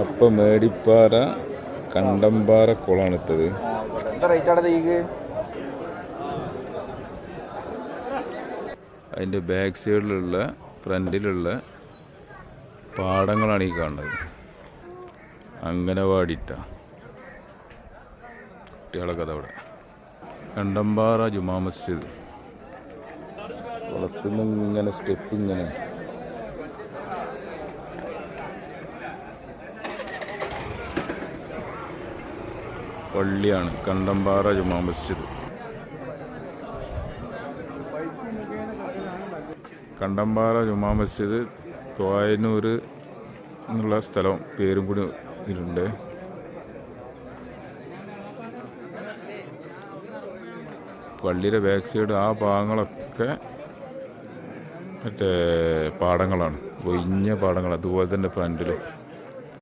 അപ്പം മേടിപ്പാറ കണ്ടമ്പാറ കുളമാണ് ഇട്ടത്. അതിൻ്റെ ബാക്ക് സൈഡിലുള്ള ഫ്രണ്ടിലുള്ള പാടങ്ങളാണ് ഈ കാണുന്നത്. അംഗനവാടിയിട്ട കുട്ടികളെ കഥ അവിടെ. കണ്ടമ്പാറ ജുമാ മസ്ജിദ്. കുളത്തുനിന്ന് ഇങ്ങനെ സ്റ്റെപ്പ് ഇങ്ങനെ പള്ളിയാണ് കണ്ടമ്പാറ ജുമാ മസ്ജിദ്. കണ്ടമ്പാറ ജുമാ മസ്ജിദ് തോയനൂർ എന്നുള്ള സ്ഥലം പേരും കൂടി ഇതിലുണ്ട്. പള്ളിയുടെ ബാക്ക് സൈഡ് ആ ഭാഗങ്ങളൊക്കെ മറ്റേ പാടങ്ങളാണ്, ഒഴിഞ്ഞ പാടങ്ങൾ. അതുപോലെ തന്നെ ഫ്രണ്ടിൽ